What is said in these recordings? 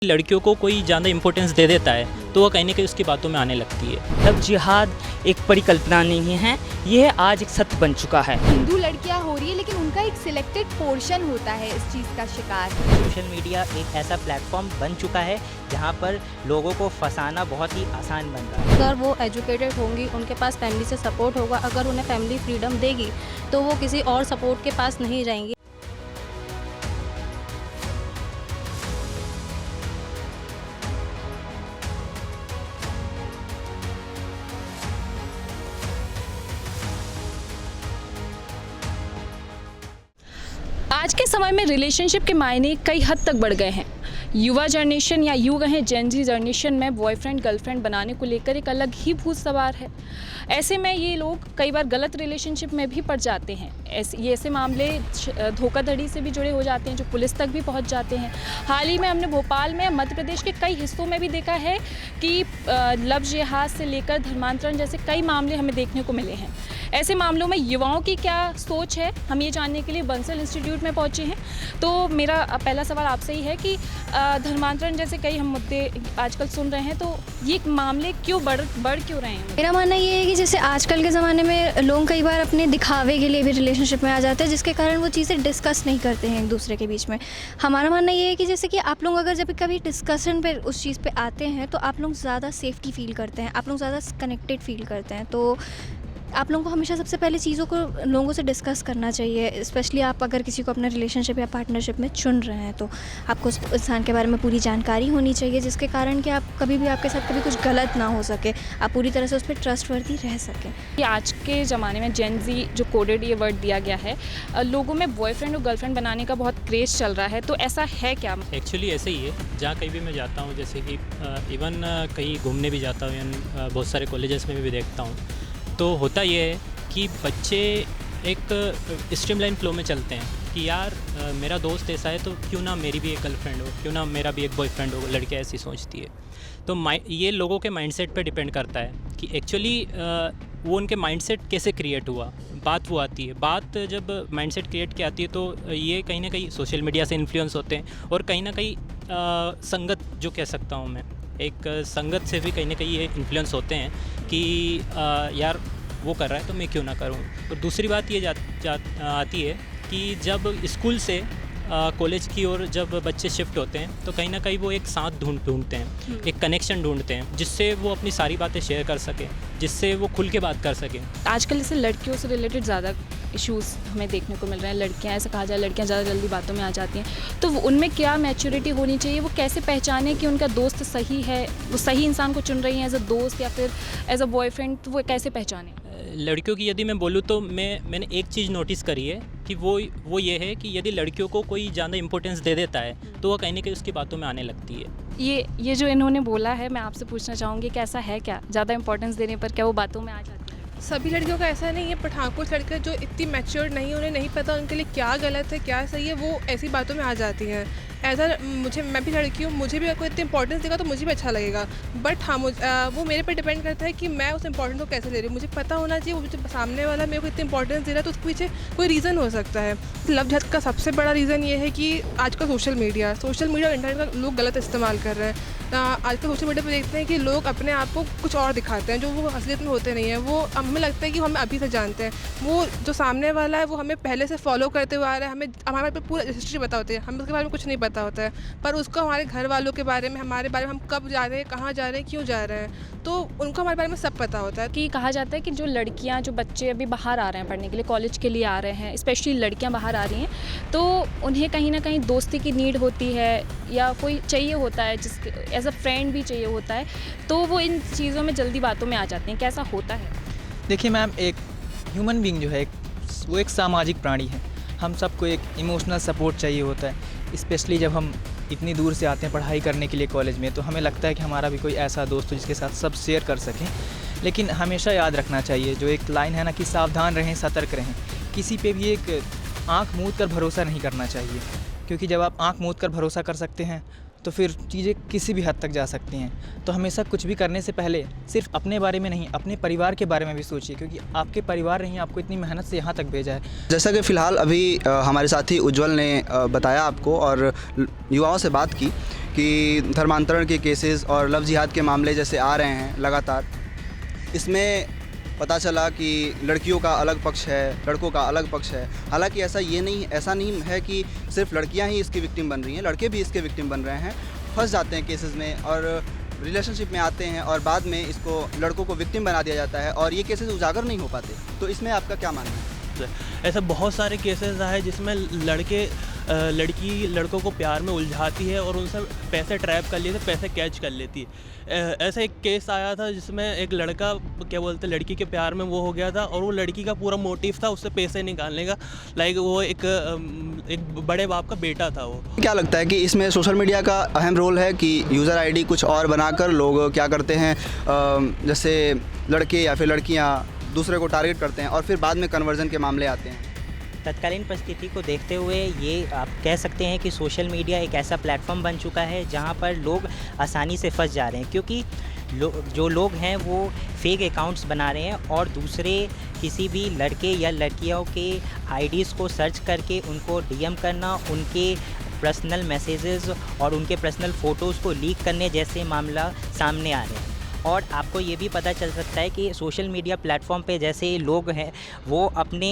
लड़कियों को कोई ज़्यादा इम्पोर्टेंस दे देता है तो वो कहीं ना कहीं उसकी बातों में आने लगती है। तब जिहाद एक परिकल्पना नहीं है, यह आज एक सत्य बन चुका है। हिंदू लड़कियां हो रही है लेकिन उनका एक सिलेक्टेड पोर्शन होता है इस चीज़ का शिकार। सोशल मीडिया एक ऐसा प्लेटफॉर्म बन चुका है जहां पर लोगों को फंसाना बहुत ही आसान बन रहा है। अगर वो एजुकेटेड होंगी, उनके पास फैमिली से सपोर्ट होगा, अगर उन्हें फैमिली फ्रीडम देगी तो वो किसी और सपोर्ट के पास नहीं जाएंगी। आज के समय में रिलेशनशिप के मायने कई हद तक बढ़ गए हैं। युवा जनरेशन या यूँ कहें जेन ज़ी जनरेशन में बॉयफ्रेंड गर्लफ्रेंड बनाने को लेकर एक अलग ही भूत सवार है। ऐसे में ये लोग कई बार गलत रिलेशनशिप में भी पड़ जाते हैं। ऐसे मामले धोखाधड़ी से भी जुड़े हो जाते हैं जो पुलिस तक भी पहुंच जाते हैं। हाल ही में हमने भोपाल में मध्य प्रदेश के कई हिस्सों में भी देखा है कि लव जिहाद से लेकर धर्मांतरण जैसे कई मामले हमें देखने को मिले हैं। ऐसे मामलों में युवाओं की क्या सोच है, हम ये जानने के लिए बंसल इंस्टीट्यूट में पहुंचे हैं। तो मेरा पहला सवाल आपसे ही है कि धर्मांतरण जैसे कई हम मुद्दे आजकल सुन रहे हैं, तो ये मामले क्यों बढ़ क्यों रहे हैं? मेरा मानना ये है कि जैसे आजकल के ज़माने में लोग कई बार अपने दिखावे के लिए भी रिलेशनशिप में आ जाते हैं, जिसके कारण वो चीज़ें डिस्कस नहीं करते हैं एक दूसरे के बीच में। हमारा मानना ये है कि जैसे कि आप लोग अगर जब कभी डिस्कशन पे उस चीज़ पे आते हैं तो आप लोग ज़्यादा सेफ्टी फील करते हैं, आप लोग ज़्यादा कनेक्टेड फील करते हैं। तो आप लोगों को हमेशा सबसे पहले चीज़ों को लोगों से डिस्कस करना चाहिए। स्पेशली आप अगर किसी को अपना रिलेशनशिप या पार्टनरशिप में चुन रहे हैं तो आपको उस इंसान के बारे में पूरी जानकारी होनी चाहिए, जिसके कारण कि आप कभी भी आपके साथ कभी कुछ गलत ना हो सके, आप पूरी तरह से उस पर ट्रस्टवर्दी रह सकें। कि आज के ज़माने में जेन ज़ी जो कोडेड ये वर्ड दिया गया है, लोगों में बॉयफ्रेंड और गर्लफ्रेंड बनाने का बहुत क्रेज़ चल रहा है, तो ऐसा है क्या? एक्चुअली ऐसे ही है। जहाँ कहीं भी मैं जाता हूँ, जैसे कि इवन कहीं घूमने भी जाता हूँ, इवन बहुत सारे कॉलेजेस में भी देखता हूँ, तो होता ये है कि बच्चे एक स्ट्रीमलाइन फ्लो में चलते हैं कि यार मेरा दोस्त ऐसा है तो क्यों ना मेरी भी एक गर्लफ्रेंड हो, क्यों ना मेरा भी एक बॉयफ्रेंड हो। लड़के ऐसी सोचती है। तो ये लोगों के माइंडसेट पे डिपेंड करता है कि एक्चुअली वो उनके माइंडसेट कैसे क्रिएट हुआ। बात वो आती है, बात जब माइंडसेट क्रिएट की आती है तो ये कहीं ना कहीं सोशल मीडिया से इन्फ्लुएंस होते हैं और कहीं ना कहीं संगत जो कह सकता हूँ मैं, एक संगत से भी कहीं ना कहीं ये इन्फ्लुएंस होते हैं कि यार वो कर रहा है तो मैं क्यों ना करूं। और दूसरी बात ये आती है कि जब स्कूल से कॉलेज की ओर जब बच्चे शिफ्ट होते हैं तो कहीं ना कहीं वो एक साथ ढूंढते हैं, एक कनेक्शन ढूंढते हैं जिससे वो अपनी सारी बातें शेयर कर सकें, जिससे वो खुल के बात कर सकें। आजकल जैसे लड़कियों से रिलेटेड ज़्यादा इश्यूज़ हमें देखने को मिल रहे हैं। लड़कियां, ऐसा कहा जाए, लड़कियां ज़्यादा जल्दी बातों में आ जाती हैं, तो उनमें क्या मैच्योरिटी होनी चाहिए? वो कैसे पहचाने कि उनका दोस्त सही है, वो सही इंसान को चुन रही हैं एज अ दोस्त या फिर एज अ बॉयफ्रेंड, तो वो कैसे पहचाने? लड़कियों की यदि मैं बोलूँ तो मैंने एक चीज़ नोटिस करी है कि वो ये है कि यदि लड़कियों को कोई ज़्यादा इंपॉर्टेंस दे देता है तो वह कहीं ना कहीं उसकी बातों में आने लगती है। ये जो इन्होंने बोला है, मैं आपसे पूछना चाहूँगी कि ऐसा है क्या? ज़्यादा इंपॉर्टेंस देने पर क्या वो बातों में आ जाती है? सभी लड़कियों का ऐसा नहीं है, बट हाँ कुछ लड़कियाँ जो इतनी मैच्योर नहीं, उन्हें नहीं पता उनके लिए क्या गलत है क्या सही है, वो ऐसी बातों में आ जाती हैं। ऐसा मैं भी लड़की हूँ, मुझे भी अगर कोई इतनी इंपॉर्टेंस देगा तो मुझे भी अच्छा लगेगा, बट हाँ वो मेरे पर डिपेंड करता है कि मैं उस इंपॉर्टेंस को कैसे ले रही हूँ। मुझे पता होना चाहिए वो जो सामने वाला मेरे को इतनी इंपॉर्टेंस दे रहा है तो उसके पीछे कोई रीज़न हो सकता है। लव जिहाद का सबसे बड़ा रीज़न ये है कि आजकल सोशल मीडिया और इंटरनेट का लोग गलत इस्तेमाल कर रहे हैं। आजकल सोशल मीडिया पर देखते हैं कि लोग अपने आप को कुछ और दिखाते हैं जो वो असलियत में होते नहीं हैं। वो हमें लगता है कि हमें अभी से जानते हैं, वो जो सामने वाला है वो हमें पहले से फॉलो करते हुए आ रहा है, हमें हमारे बारे में पूरा हिस्ट्री पता होती है, हमें उसके बारे में कुछ नहीं पता होता है, पर उसको हमारे घर वालों के बारे में, हमारे बारे में, हम कब जा रहे हैं, कहाँ जा रहे हैं, क्यों जा रहे हैं, तो उनको हमारे बारे में सब पता होता है। कि कहा जाता है कि जो लड़कियां, जो बच्चे अभी बाहर आ रहे हैं पढ़ने के लिए, कॉलेज के लिए आ रहे हैं, स्पेशली लड़कियां बाहर आ रही हैं, तो उन्हें कहीं ना कहीं दोस्ती की नीड होती है या कोई चाहिए होता है, जिस एज अ फ्रेंड भी चाहिए होता है, तो वो इन चीज़ों में जल्दी बातों में आ जाते हैं। कैसा होता है? देखिए मैम, एक ह्यूमन बीइंग जो है वो एक सामाजिक प्राणी है। हम सबको एक इमोशनल सपोर्ट चाहिए होता है, स्पेशली जब हम इतनी दूर से आते हैं पढ़ाई करने के लिए कॉलेज में, तो हमें लगता है कि हमारा भी कोई ऐसा दोस्त हो जिसके साथ सब शेयर कर सकें। लेकिन हमेशा याद रखना चाहिए जो एक लाइन है ना कि सावधान रहें, सतर्क रहें। किसी पे भी एक आँख मूंद कर भरोसा नहीं करना चाहिए, क्योंकि जब आप आँख मूंद कर भरोसा कर सकते हैं तो फिर चीज़ें किसी भी हद तक जा सकती हैं। तो हमेशा कुछ भी करने से पहले सिर्फ अपने बारे में नहीं, अपने परिवार के बारे में भी सोचिए, क्योंकि आपके परिवार ने ही आपको इतनी मेहनत से यहाँ तक भेजा है। जैसा कि फ़िलहाल अभी हमारे साथी उज्जवल ने बताया आपको और युवाओं से बात की कि धर्मांतरण के केसेस और लव जिहाद के मामले जैसे आ रहे हैं लगातार, इसमें पता चला कि लड़कियों का अलग पक्ष है, लड़कों का अलग पक्ष है। हालांकि ऐसा नहीं है कि सिर्फ लड़कियां ही इसकी विक्टिम बन रही हैं, लड़के भी इसके विक्टिम बन रहे हैं, फंस जाते हैं केसेस में और रिलेशनशिप में आते हैं और बाद में इसको लड़कों को विक्टिम बना दिया जाता है और ये केसेस उजागर नहीं हो पाते। तो इसमें आपका क्या मानना है? ऐसे बहुत सारे केसेस हैं जिसमें लड़की लड़कों को प्यार में उलझाती है और उनसे पैसे ट्रैप कर लेते, पैसे कैच कर लेती है। ऐसा एक केस आया था जिसमें एक लड़का लड़की के प्यार में वो हो गया था और वो लड़की का पूरा मोटिव था उससे पैसे निकालने का। लाइक वो एक बड़े बाप का बेटा था। वो क्या लगता है कि इसमें सोशल मीडिया का अहम रोल है कि यूज़र आईडी कुछ और बनाकर लोग क्या करते हैं, जैसे लड़के या फिर लड़कियां दूसरे को टारगेट करते हैं और फिर बाद में कन्वर्जन के मामले आते हैं? तत्कालीन परिस्थिति को देखते हुए ये आप कह सकते हैं कि सोशल मीडिया एक ऐसा प्लेटफॉर्म बन चुका है जहां पर लोग आसानी से फंस जा रहे हैं, क्योंकि जो लोग हैं वो फेक अकाउंट्स बना रहे हैं और दूसरे किसी भी लड़के या लड़कियों के आईडीज़ को सर्च करके उनको डीएम करना, उनके पर्सनल मैसेजेस और उनके पर्सनल फ़ोटोज़ को लीक करने जैसे मामला सामने आ रहे हैं। और आपको ये भी पता चल सकता है कि सोशल मीडिया प्लेटफॉर्म पे जैसे लोग हैं वो अपने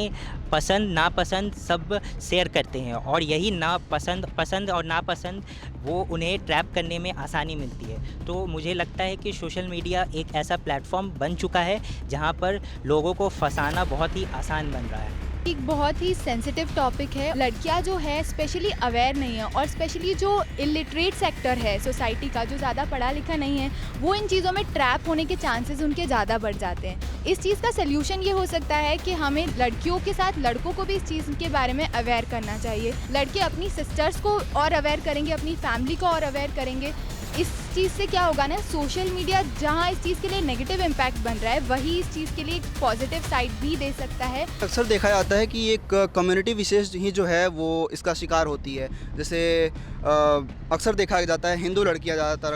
पसंद नापसंद सब शेयर करते हैं और यही पसंद और नापसंद वो उन्हें ट्रैप करने में आसानी मिलती है। तो मुझे लगता है कि सोशल मीडिया एक ऐसा प्लेटफॉर्म बन चुका है जहां पर लोगों को फंसाना बहुत ही आसान बन रहा है। एक बहुत ही सेंसिटिव टॉपिक है। लड़कियां जो है स्पेशली अवेयर नहीं है और स्पेशली जो इलिटरेट सेक्टर है सोसाइटी का, जो ज़्यादा पढ़ा लिखा नहीं है, वो इन चीज़ों में ट्रैप होने के चांसेस उनके ज़्यादा बढ़ जाते हैं। इस चीज़ का सल्यूशन ये हो सकता है कि हमें लड़कियों के साथ लड़कों को भी इस चीज़ के बारे में अवेयर करना चाहिए। लड़के अपनी सिस्टर्स को और अवेयर करेंगे, अपनी फैमिली को और अवेयर करेंगे। इस चीज़ से क्या होगा ना, सोशल मीडिया जहाँ इस चीज़ के लिए नेगेटिव इम्पैक्ट बन रहा है वही इस चीज़ के लिए एक पॉजिटिव साइड भी दे सकता है। अक्सर देखा जाता है कि एक कम्युनिटी विशेष ही जो है वो इसका शिकार होती है। जैसे अक्सर देखा जाता है हिंदू लड़कियां ज़्यादातर,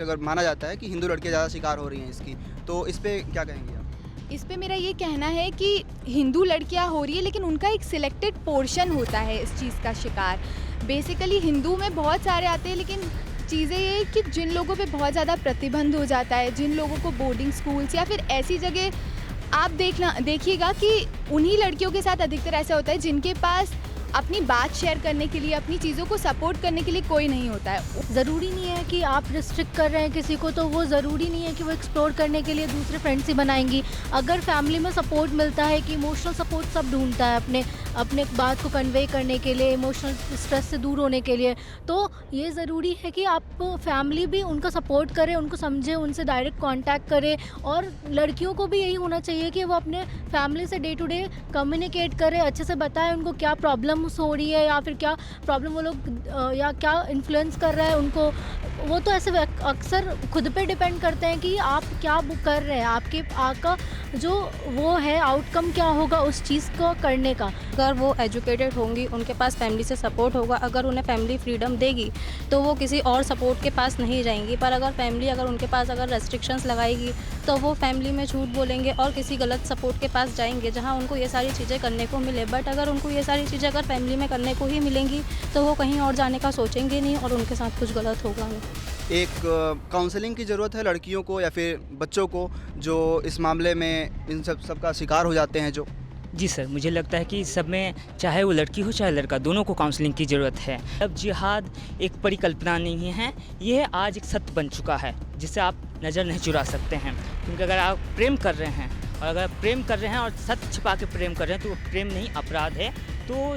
अगर माना जाता है कि हिंदू लड़कियां ज़्यादा शिकार हो रही हैं इसकी, तो इस पर क्या कहेंगे आप? इस पे मेरा ये कहना है कि हिंदू लड़कियां हो रही है लेकिन उनका एक सिलेक्टेड पोर्शन होता है इस चीज़ का शिकार। बेसिकली हिंदू में बहुत सारे आते हैं, लेकिन चीज़ें ये कि जिन लोगों पे बहुत ज़्यादा प्रतिबंध हो जाता है, जिन लोगों को बोर्डिंग स्कूल्स या फिर ऐसी जगह आप देखिएगा कि उन्हीं लड़कियों के साथ अधिकतर ऐसा होता है जिनके पास अपनी बात शेयर करने के लिए, अपनी चीज़ों को सपोर्ट करने के लिए कोई नहीं होता है। ज़रूरी नहीं है कि आप रिस्ट्रिक्ट कर रहे हैं किसी को, तो वो ज़रूरी नहीं है कि वो एक्सप्लोर करने के लिए दूसरे फ्रेंड्स ही बनाएंगी। अगर फैमिली में सपोर्ट मिलता है, कि इमोशनल सपोर्ट सब ढूंढता है अपने बात को कन्वे करने के लिए, इमोशनल स्ट्रेस से दूर होने के लिए, तो ये ज़रूरी है कि आप फैमिली भी उनका सपोर्ट करे, उनको समझे, उनसे डायरेक्ट कॉन्टैक्ट करे। और लड़कियों को भी यही होना चाहिए कि वो अपने फैमिली से डे टू डे कम्युनिकेट करे, अच्छे से बताए उनको क्या प्रॉब्लम हो रही है या फिर क्या प्रॉब्लम वो लोग या क्या इन्फ्लुएंस कर रहा है उनको। वो तो ऐसे अक्सर खुद पे डिपेंड करते हैं कि आप क्या कर रहे हैं, आपका जो वो है आउटकम क्या होगा उस चीज़ को करने का। अगर वो एजुकेटेड होंगी, उनके पास फैमिली से सपोर्ट होगा, अगर उन्हें फैमिली फ्रीडम देगी तो वो किसी और सपोर्ट के पास नहीं जाएंगी। पर अगर फैमिली उनके पास रेस्ट्रिक्शंस लगाएगी तो वो फैमिली में झूठ बोलेंगे और किसी गलत सपोर्ट के पास जाएंगे जहाँ उनको ये सारी चीज़ें करने को मिले। बट अगर उनको ये सारी चीज़ें अगर फैमिली में करने को ही मिलेंगी तो वो कहीं और जाने का सोचेंगे नहीं और उनके साथ कुछ गलत होगा नहीं। एक काउंसलिंग की ज़रूरत है लड़कियों को या फिर बच्चों को जो इस मामले में इन सब का शिकार हो जाते हैं जो। जी सर, मुझे लगता है कि सब में चाहे वो लड़की हो चाहे लड़का, दोनों को काउंसलिंग की ज़रूरत है। अब जिहाद एक परिकल्पना नहीं है, ये आज एक सत्य बन चुका है जिसे आप नज़र नहीं चुरा सकते हैं। क्योंकि अगर आप प्रेम कर रहे हैं और अगर प्रेम कर रहे हैं और सत्य छिपा के प्रेम कर रहे हैं तो वो प्रेम नहीं अपराध है। तो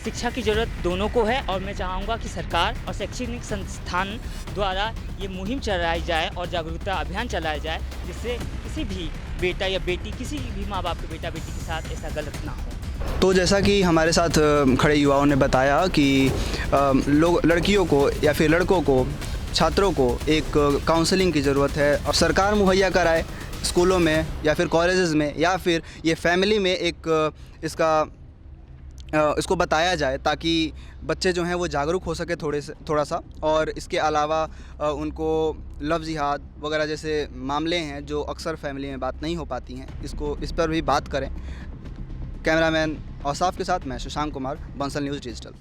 शिक्षा की ज़रूरत दोनों को है और मैं चाहूँगा कि सरकार और शैक्षणिक संस्थान द्वारा ये मुहिम चलाई जाए और जागरूकता अभियान चलाया जाए जिससे किसी भी बेटा या बेटी, किसी भी माँ बाप के बेटा बेटी के साथ ऐसा गलत ना हो। तो जैसा कि हमारे साथ खड़े युवाओं ने बताया कि लड़कियों को या फिर लड़कों को, छात्रों को एक काउंसलिंग की ज़रूरत है और सरकार मुहैया कराए स्कूलों में या फिर कॉलेजेस में या फिर ये फैमिली में एक इसको बताया जाए ताकि बच्चे जो हैं वो जागरूक हो सके थोड़ा सा। और इसके अलावा उनको लव जिहाद वगैरह जैसे मामले हैं जो अक्सर फैमिली में बात नहीं हो पाती हैं, इस पर भी बात करें। कैमरामैन औसाफ के साथ मैं शशांक कुमार, बंसल न्यूज़ डिजिटल।